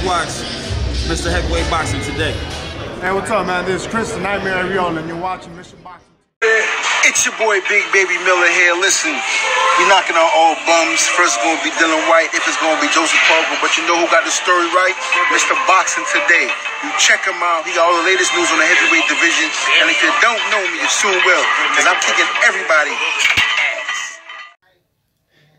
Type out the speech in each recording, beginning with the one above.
watch Mr. Heavyweight Boxing Today. Hey, what's up, man? This is Chris, the Nightmare Ariel, and you're watching Mission Boxing. It's your boy Big Baby Miller here. Listen, we knocking on all bums. First it's gonna be Dylan White, if it's gonna be Joseph Parker, but you know who got the story right? Mr. Boxing Today. You check him out. He got all the latest news on the heavyweight division. And if you don't know me, you soon will, because I'm kicking everybody ass.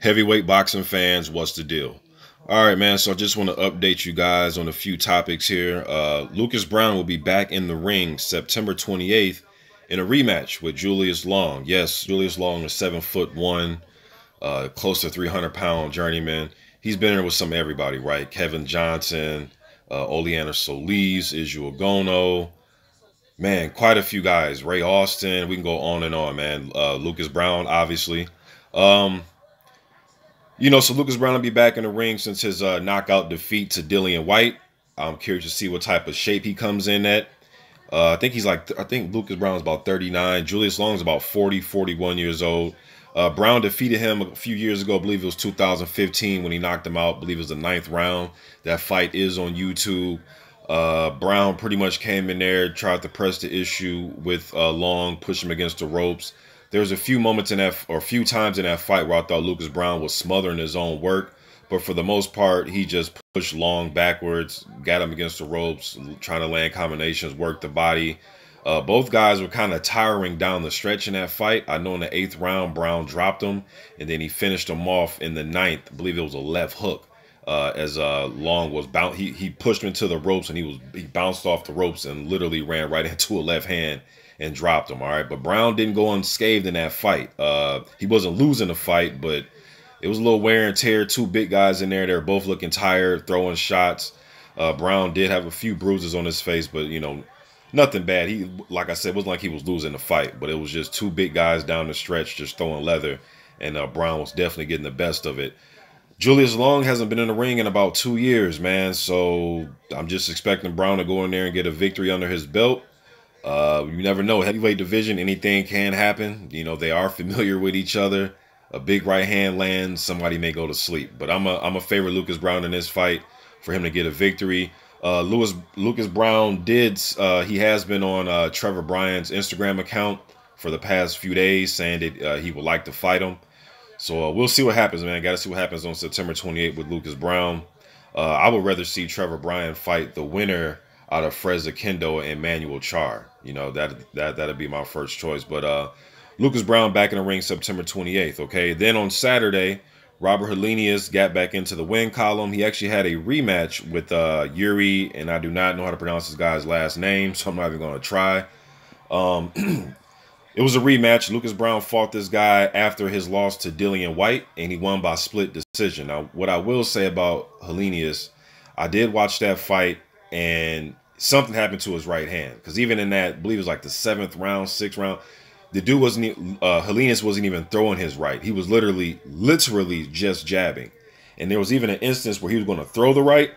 Heavyweight boxing fans, what's the deal? All right, man, so I just want to update you guys on a few topics here. Lucas Browne will be back in the ring September 28th in a rematch with Julius Long. Yes, Julius Long is 7'1", close to 300-pound journeyman. He's been in there with some everybody, right? Kevin Johnson, Oleander Solis, Israel Gono. Man, quite a few guys. Ray Austin. We can go on and on, man. Lucas Browne, obviously. So Lucas Browne will be back in the ring since his knockout defeat to Dillian White. I'm curious to see what type of shape he comes in at. I think Lucas Browne is about 39. Julius Long is about 40, 41 years old. Browne defeated him a few years ago. I believe it was 2015 when he knocked him out. I believe it was the 9th round. That fight is on YouTube. Browne pretty much came in there, tried to press the issue with Long, push him against the ropes. There was a few moments in that, or a few times in that fight where I thought Lucas Browne was smothering his own work. But for the most part, he just pushed Long backwards, got him against the ropes, trying to land combinations, work the body. Both guys were kind of tiring down the stretch in that fight. I know in the 8th round, Browne dropped him, and then he finished him off in the 9th. I believe it was a left hook. As Long was bound, he pushed him into the ropes, and he bounced off the ropes and literally ran right into a left hand and dropped him. All right, but Browne didn't go unscathed in that fight. He wasn't losing the fight, but it was a little wear and tear. Two big guys in there. They were both looking tired, throwing shots. Browne did have a few bruises on his face, but nothing bad. He, like I said, it wasn't like he was losing the fight, but it was just two big guys down the stretch just throwing leather, and Browne was definitely getting the best of it. Julius Long hasn't been in the ring in about 2 years, man, so I'm just expecting Browne to go in there and get a victory under his belt. You never know. Heavyweight division, anything can happen. They are familiar with each other. A big right hand lands, somebody may go to sleep. But I'm a favorite Lucas Browne in this fight for him to get a victory. Lucas Browne he has been on Trevor Bryan's Instagram account for the past few days, saying that he would like to fight him. So we'll see what happens, man. Got to see what happens on September 28th with Lucas Browne. I would rather see Trevor Bryan fight the winner out of Freza Kendo and Manuel Char. That'd be my first choice. But Lucas Browne back in the ring September 28th. Okay, then on Saturday, Robert Helenius got back into the win column. He actually had a rematch with Yuri, and I do not know how to pronounce this guy's last name, so I'm not even going to try. It was a rematch. Lucas Browne fought this guy after his loss to Dillian White, and he won by split decision. Now, what I will say about Helenius, I did watch that fight, and something happened to his right hand. Because even in that, I believe it was like the 7th round, 6th round, the dude Helenius wasn't even throwing his right. He was literally just jabbing. And there was even an instance where he was going to throw the right,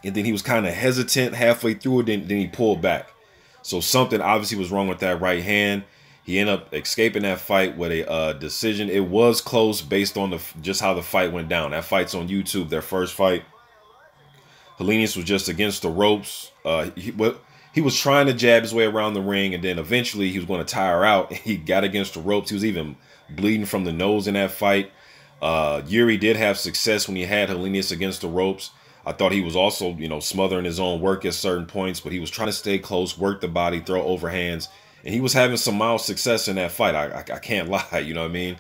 and then he was kind of hesitant halfway through it, then he pulled back. So something obviously was wrong with that right hand. He ended up escaping that fight with a decision. It was close based on just how the fight went down. That fight's on YouTube, their first fight. Helenius was just against the ropes. He was trying to jab his way around the ring, and then eventually he was going to tire out. He got against the ropes. He was even bleeding from the nose in that fight. Yuri did have success when he had Helenius against the ropes. I thought he was also, smothering his own work at certain points, but he was trying to stay close, work the body, throw overhands, and he was having some mild success in that fight. I can't lie, you know what I mean?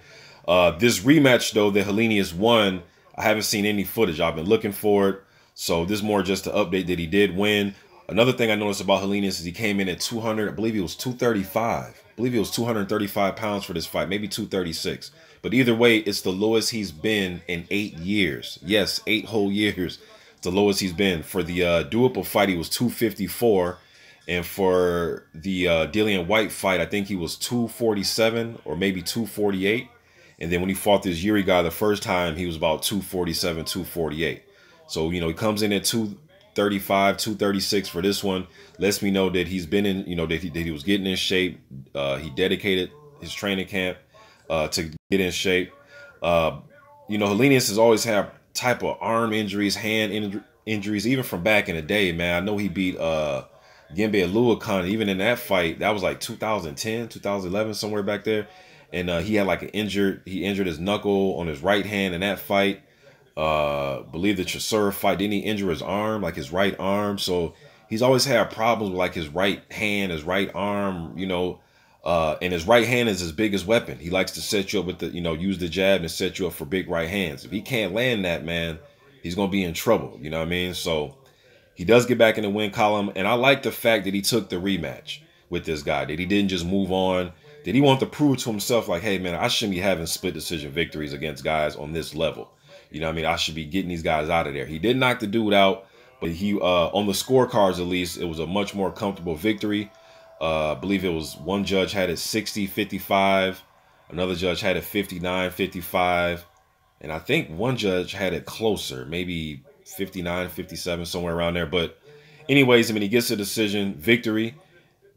This rematch, though, that Helenius won, I haven't seen any footage. I've been looking for it, so this is more just an update that he did win. Another thing I noticed about Helenius is he came in at 200. I believe he was 235. I believe he was 235 pounds for this fight, maybe 236. But either way, it's the lowest he's been in 8 years. Yes, 8 whole years. It's the lowest he's been. For the doable fight, he was 254. And for the Dillian White fight, I think he was 247 or maybe 248. And then when he fought this Yuri guy the first time, he was about 247, 248. So, he comes in at 235, 236 for this one. Lets me know that he's been in, that he was getting in shape. He dedicated his training camp to get in shape. Helenius has always had type of arm injuries, hand injuries, even from back in the day, man. I know he beat Gembe Aluakon. Even in that fight, that was like 2010, 2011, somewhere back there. And he had like he injured his knuckle on his right hand in that fight. Believe the Chisora fight, didn't he injure his arm, like his right arm? So he's always had problems with like his right hand, his right arm, you know. And his right hand is his biggest weapon. He likes to set you up with the, you know, use the jab and set you up for big right hands. If he can't land that, man, he's going to be in trouble. You know what I mean? So he does get back in the win column. And I like the fact that he took the rematch with this guy, that he didn't just move on, that he wanted to prove to himself like, hey, man, I shouldn't be having split decision victories against guys on this level. You know what I mean? I should be getting these guys out of there. He did knock the dude out, but he, on the scorecards at least, it was a much more comfortable victory. I believe it was one judge had it 60-55, another judge had it 59-55, and I think one judge had it closer, maybe 59-57, somewhere around there. But anyways, I mean, he gets a decision victory.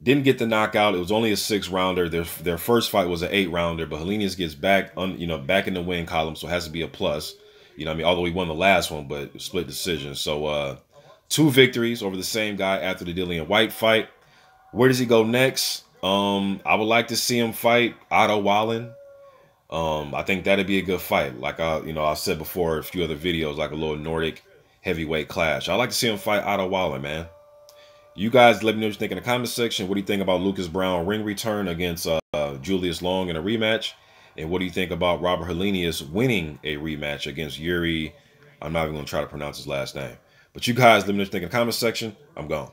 Didn't get the knockout. It was only a 6-rounder. Their first fight was an 8-rounder, but Helenius gets back back in the win column, so it has to be a plus. You know what I mean? Although he won the last one, but split decision. So 2 victories over the same guy after the Dillian White fight. Where does he go next? I would like to see him fight Otto Wallen. I think that'd be a good fight. Like I said before, a few other videos, like a little Nordic heavyweight clash. I'd like to see him fight Otto Wallen, man. You guys let me know what you think in the comment section. What do you think about Lucas Browne ring return against Julius Long in a rematch? And what do you think about Robert Helenius winning a rematch against Yuri? I'm not even going to try to pronounce his last name. But you guys let me know what you think in the comment section. I'm gone.